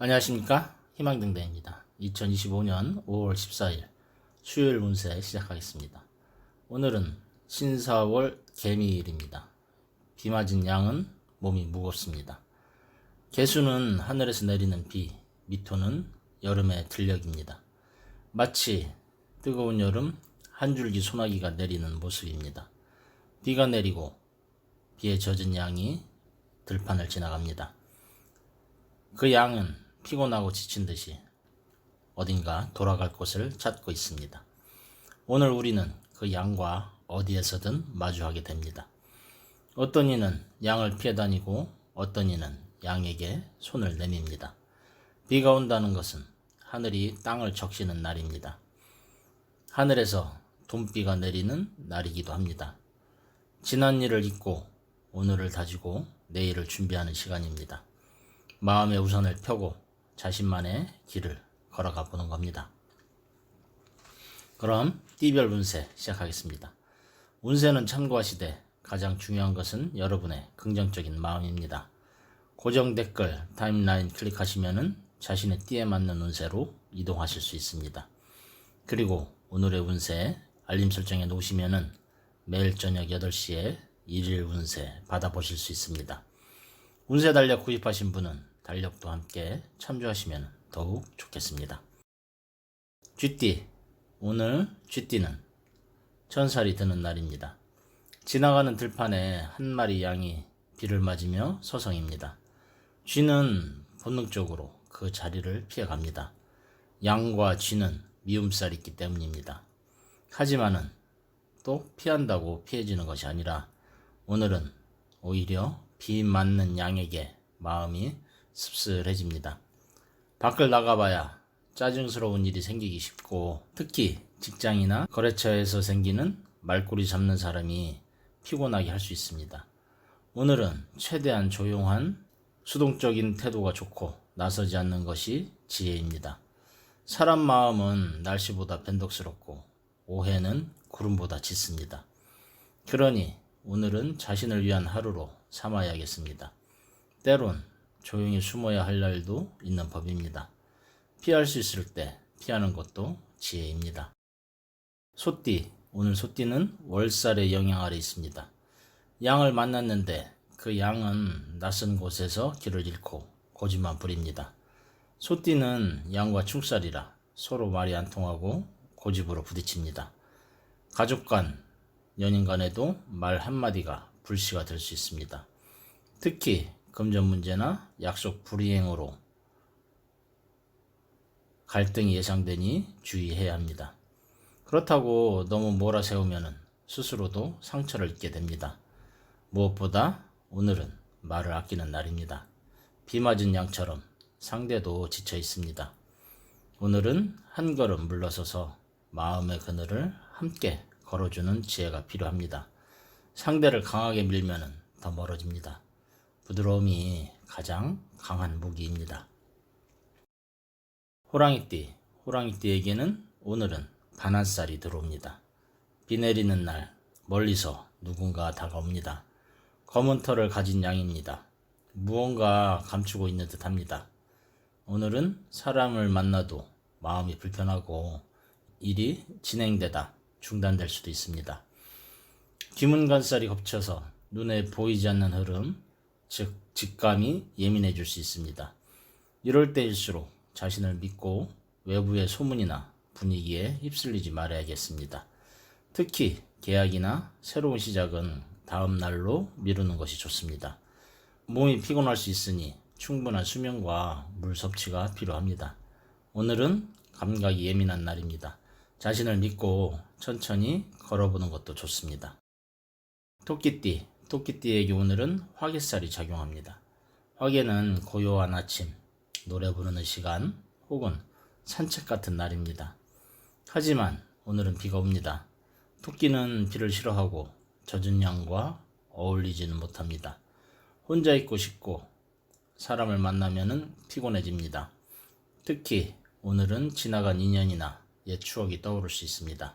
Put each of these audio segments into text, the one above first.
안녕하십니까? 희망등대입니다. 2025년 5월 14일 수요일 운세 시작하겠습니다. 오늘은 신사월 개미일입니다. 비 맞은 양은 몸이 무겁습니다. 개수는 하늘에서 내리는 비, 미토는 여름의 들녘입니다. 마치 뜨거운 여름 한 줄기 소나기가 내리는 모습입니다. 비가 내리고 비에 젖은 양이 들판을 지나갑니다. 그 양은 피곤하고 지친 듯이 어딘가 돌아갈 곳을 찾고 있습니다. 오늘 우리는 그 양과 어디에서든 마주하게 됩니다. 어떤 이는 양을 피해 다니고 어떤 이는 양에게 손을 내밉니다. 비가 온다는 것은 하늘이 땅을 적시는 날입니다. 하늘에서 돈비가 내리는 날이기도 합니다. 지난 일을 잊고 오늘을 다지고 내일을 준비하는 시간입니다. 마음의 우선을 펴고 자신만의 길을 걸어가 보는 겁니다. 그럼 띠별 운세 시작하겠습니다. 운세는 참고하시되 가장 중요한 것은 여러분의 긍정적인 마음입니다. 고정 댓글 타임라인 클릭하시면 자신의 띠에 맞는 운세로 이동하실 수 있습니다. 그리고 오늘의 운세 알림 설정해 놓으시면 매일 저녁 8시에 일일 운세 받아보실 수 있습니다. 운세 달력 구입하신 분은 달력도 함께 참조하시면 더욱 좋겠습니다. 쥐띠, 오늘 쥐띠는 천살이 드는 날입니다. 지나가는 들판에 한 마리 양이 비를 맞으며 서성입니다. 쥐는 본능적으로 그 자리를 피해갑니다. 양과 쥐는 미움살이 있기 때문입니다. 하지만은 또 피한다고 피해지는 것이 아니라 오늘은 오히려 비 맞는 양에게 마음이 씁쓸해집니다. 밖을 나가봐야 짜증스러운 일이 생기기 쉽고 특히 직장이나 거래처에서 생기는 말꼬리 잡는 사람이 피곤하게 할 수 있습니다. 오늘은 최대한 조용한 수동적인 태도가 좋고 나서지 않는 것이 지혜입니다. 사람 마음은 날씨보다 변덕스럽고 오해는 구름보다 짙습니다. 그러니 오늘은 자신을 위한 하루로 삼아야겠습니다. 때론 조용히 숨어야 할 날도 있는 법입니다. 피할 수 있을 때 피하는 것도 지혜입니다. 소띠, 오늘 소띠는 월살의 영향 아래 있습니다. 양을 만났는데 그 양은 낯선 곳에서 길을 잃고 고집만 부립니다. 소띠는 양과 충살이라 서로 말이 안 통하고 고집으로 부딪힙니다. 가족 간, 연인 간에도 말 한마디가 불씨가 될 수 있습니다. 특히 금전 문제나 약속 불이행으로 갈등이 예상되니 주의해야 합니다. 그렇다고 너무 몰아세우면 스스로도 상처를 입게 됩니다. 무엇보다 오늘은 말을 아끼는 날입니다. 비 맞은 양처럼 상대도 지쳐 있습니다. 오늘은 한 걸음 물러서서 마음의 그늘을 함께 걸어주는 지혜가 필요합니다. 상대를 강하게 밀면 더 멀어집니다. 부드러움이 가장 강한 무기입니다. 호랑이띠, 호랑이띠에게는 오늘은 반한살이 들어옵니다. 비 내리는 날 멀리서 누군가 다가옵니다. 검은 털을 가진 양입니다. 무언가 감추고 있는 듯 합니다. 오늘은 사람을 만나도 마음이 불편하고 일이 진행되다 중단될 수도 있습니다. 귀문관살이 겹쳐서 눈에 보이지 않는 흐름, 즉 직감이 예민해질 수 있습니다. 이럴 때일수록 자신을 믿고 외부의 소문이나 분위기에 휩쓸리지 말아야겠습니다. 특히 계약이나 새로운 시작은 다음 날로 미루는 것이 좋습니다. 몸이 피곤할 수 있으니 충분한 수면과 물 섭취가 필요합니다. 오늘은 감각이 예민한 날입니다. 자신을 믿고 천천히 걸어보는 것도 좋습니다. 토끼띠, 토끼띠에게 오늘은 화개살이 작용합니다. 화개는 고요한 아침, 노래 부르는 시간 혹은 산책 같은 날입니다. 하지만 오늘은 비가 옵니다. 토끼는 비를 싫어하고 젖은 양과 어울리지는 못합니다. 혼자 있고 싶고 사람을 만나면 피곤해집니다. 특히 오늘은 지나간 인연이나 옛 추억이 떠오를 수 있습니다.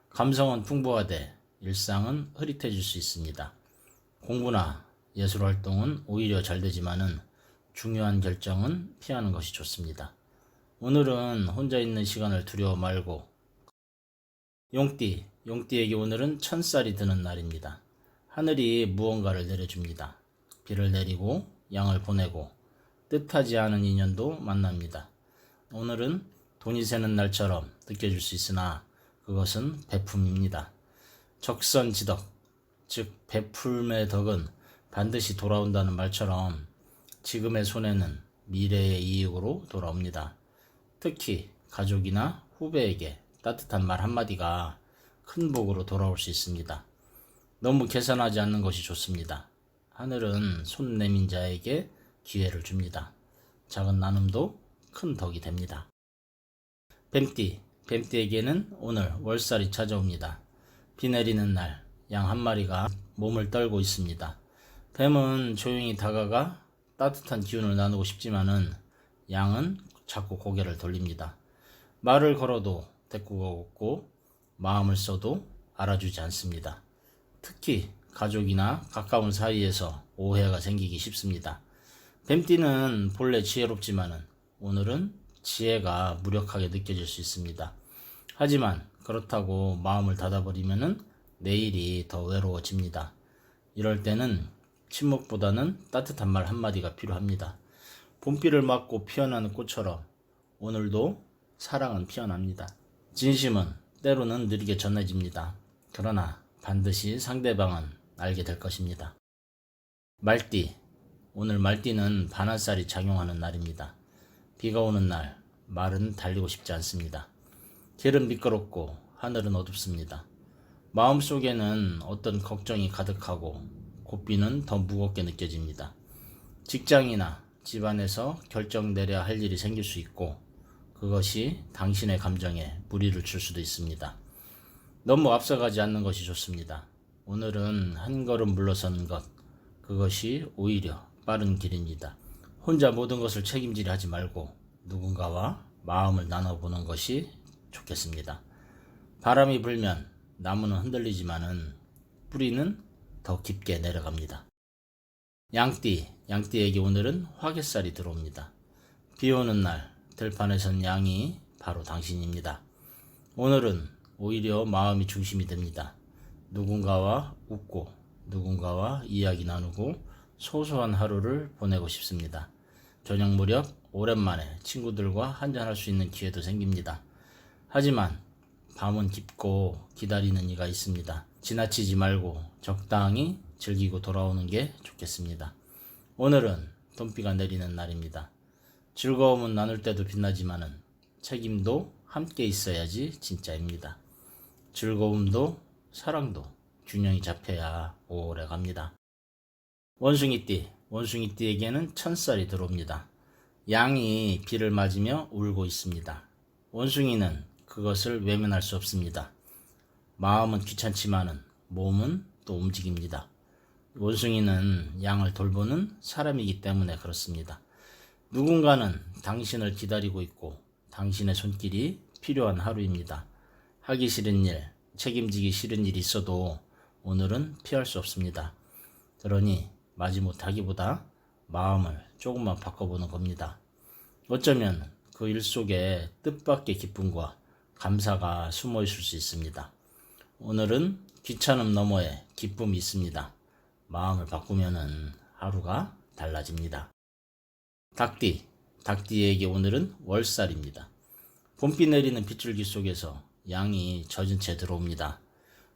감성은 풍부하되 일상은 흐릿해질 수 있습니다. 공부나 예술 활동은 오히려 잘 되지만은 중요한 결정은 피하는 것이 좋습니다. 오늘은 혼자 있는 시간을 두려워 말고 용띠에게 오늘은 천쌀이 드는 날입니다. 하늘이 무언가를 내려줍니다. 비를 내리고 양을 보내고 뜻하지 않은 인연도 만납니다. 오늘은 돈이 새는 날처럼 느껴질 수 있으나 그것은 베품입니다. 적선지덕, 즉 베풀매 덕은 반드시 돌아온다는 말처럼 지금의 손해는 미래의 이익으로 돌아옵니다. 특히 가족이나 후배에게 따뜻한 말 한마디가 큰 복으로 돌아올 수 있습니다. 너무 계산하지 않는 것이 좋습니다. 하늘은 손 내민 자에게 기회를 줍니다. 작은 나눔도 큰 덕이 됩니다. 뱀띠에게는 오늘 월살이 찾아옵니다. 비 내리는 날, 양 한 마리가 몸을 떨고 있습니다. 뱀은 조용히 다가가 따뜻한 기운을 나누고 싶지만은 양은 자꾸 고개를 돌립니다. 말을 걸어도 대꾸가 없고 마음을 써도 알아주지 않습니다. 특히 가족이나 가까운 사이에서 오해가 생기기 쉽습니다. 뱀띠는 본래 지혜롭지만은 오늘은 지혜가 무력하게 느껴질 수 있습니다. 하지만 그렇다고 마음을 닫아버리면은 내일이 더 외로워집니다. 이럴 때는 침묵보다는 따뜻한 말 한마디가 필요합니다. 봄비를 맞고 피어나는 꽃처럼 오늘도 사랑은 피어납니다. 진심은 때로는 느리게 전해집니다. 그러나 반드시 상대방은 알게 될 것입니다. 오늘 말띠는 반환살이 작용하는 날입니다. 비가 오는 날 말은 달리고 싶지 않습니다. 길은 미끄럽고 하늘은 어둡습니다. 마음속에는 어떤 걱정이 가득하고 고삐는 더 무겁게 느껴집니다. 직장이나 집안에서 결정 내려야 할 일이 생길 수 있고 그것이 당신의 감정에 무리를 줄 수도 있습니다. 너무 앞서가지 않는 것이 좋습니다. 오늘은 한 걸음 물러서는 것, 그것이 오히려 빠른 길입니다. 혼자 모든 것을 책임지려 하지 말고 누군가와 마음을 나눠보는 것이 좋겠습니다. 바람이 불면 나무는 흔들리지만은 뿌리는 더 깊게 내려갑니다. 양띠에게 오늘은 화개살이 들어옵니다. 비 오는 날 들판에선 양이 바로 당신입니다. 오늘은 오히려 마음이 중심이 됩니다. 누군가와 웃고 누군가와 이야기 나누고 소소한 하루를 보내고 싶습니다. 저녁 무렵 오랜만에 친구들과 한잔할 수 있는 기회도 생깁니다. 하지만 밤은 깊고 기다리는 이가 있습니다. 지나치지 말고 적당히 즐기고 돌아오는 게 좋겠습니다. 오늘은 돈비가 내리는 날입니다. 즐거움은 나눌 때도 빛나지만은 책임도 함께 있어야지 진짜입니다. 즐거움도 사랑도 균형이 잡혀야 오래 갑니다. 원숭이띠에게는 천쌀이 들어옵니다. 양이 비를 맞으며 울고 있습니다. 원숭이는 그것을 외면할 수 없습니다. 마음은 귀찮지만은 몸은 또 움직입니다. 원숭이는 양을 돌보는 사람이기 때문에 그렇습니다. 누군가는 당신을 기다리고 있고 당신의 손길이 필요한 하루입니다. 하기 싫은 일, 책임지기 싫은 일이 있어도 오늘은 피할 수 없습니다. 그러니 마지못하기보다 마음을 조금만 바꿔보는 겁니다. 어쩌면 그 일 속에 뜻밖의 기쁨과 감사가 숨어 있을 수 있습니다. 오늘은 귀찮음 너머에 기쁨이 있습니다. 마음을 바꾸면은 하루가 달라집니다. 닭띠에게 오늘은 월살입니다. 봄비 내리는 빗줄기 속에서 양이 젖은 채 들어옵니다.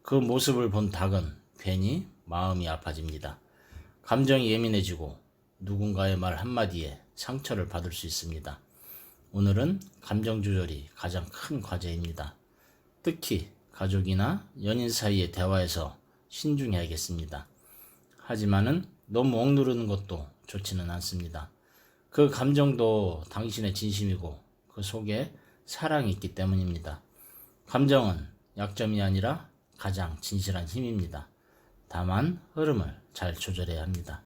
그 모습을 본 닭은 괜히 마음이 아파집니다. 감정이 예민해지고 누군가의 말 한마디에 상처를 받을 수 있습니다. 오늘은 감정 조절이 가장 큰 과제입니다. 특히 가족이나 연인 사이의 대화에서 신중해야겠습니다. 하지만은 너무 억누르는 것도 좋지는 않습니다. 그 감정도 당신의 진심이고 그 속에 사랑이 있기 때문입니다. 감정은 약점이 아니라 가장 진실한 힘입니다. 다만 흐름을 잘 조절해야 합니다.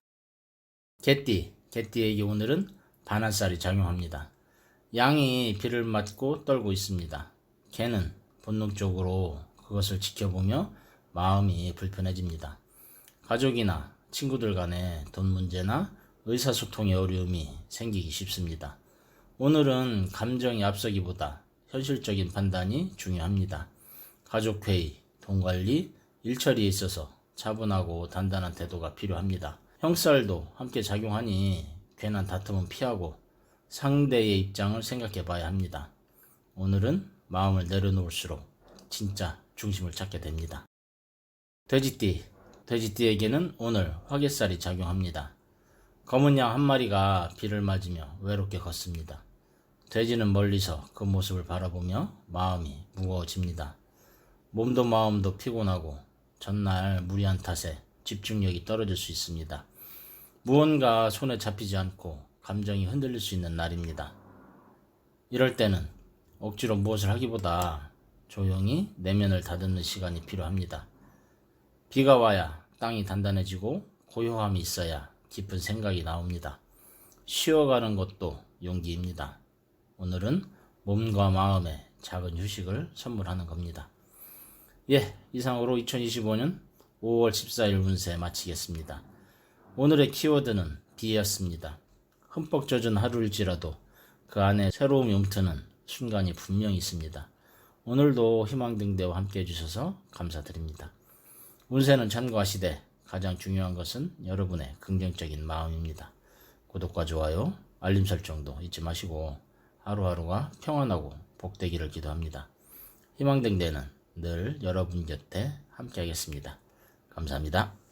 개띠에게 오늘은 반환살이 작용합니다. 양이 비를 맞고 떨고 있습니다. 개는 본능적으로 그것을 지켜보며 마음이 불편해집니다. 가족이나 친구들 간에 돈 문제나 의사소통의 어려움이 생기기 쉽습니다. 오늘은 감정이 앞서기보다 현실적인 판단이 중요합니다. 가족회의, 돈관리, 일처리에 있어서 차분하고 단단한 태도가 필요합니다. 형살도 함께 작용하니 괜한 다툼은 피하고 상대의 입장을 생각해 봐야 합니다. 오늘은 마음을 내려놓을수록 진짜 중심을 찾게 됩니다. 돼지띠에게는 오늘 화개살이 작용합니다. 검은 양 한 마리가 비를 맞으며 외롭게 걷습니다. 돼지는 멀리서 그 모습을 바라보며 마음이 무거워집니다. 몸도 마음도 피곤하고 전날 무리한 탓에 집중력이 떨어질 수 있습니다. 무언가 손에 잡히지 않고 감정이 흔들릴 수 있는 날입니다. 이럴 때는 억지로 무엇을 하기보다 조용히 내면을 다듬는 시간이 필요합니다. 비가 와야 땅이 단단해지고 고요함이 있어야 깊은 생각이 나옵니다. 쉬어가는 것도 용기입니다. 오늘은 몸과 마음에 작은 휴식을 선물하는 겁니다. 이상으로 2025년 5월 14일 운세 마치겠습니다. 오늘의 키워드는 비였습니다. 흠뻑 젖은 하루일지라도 그 안에 새로움이 움트는 순간이 분명히 있습니다. 오늘도 희망등대와 함께 해주셔서 감사드립니다. 운세는 참고하시되 가장 중요한 것은 여러분의 긍정적인 마음입니다. 구독과 좋아요, 알림 설정도 잊지 마시고 하루하루가 평안하고 복되기를 기도합니다. 희망등대는 늘 여러분 곁에 함께 하겠습니다. 감사합니다.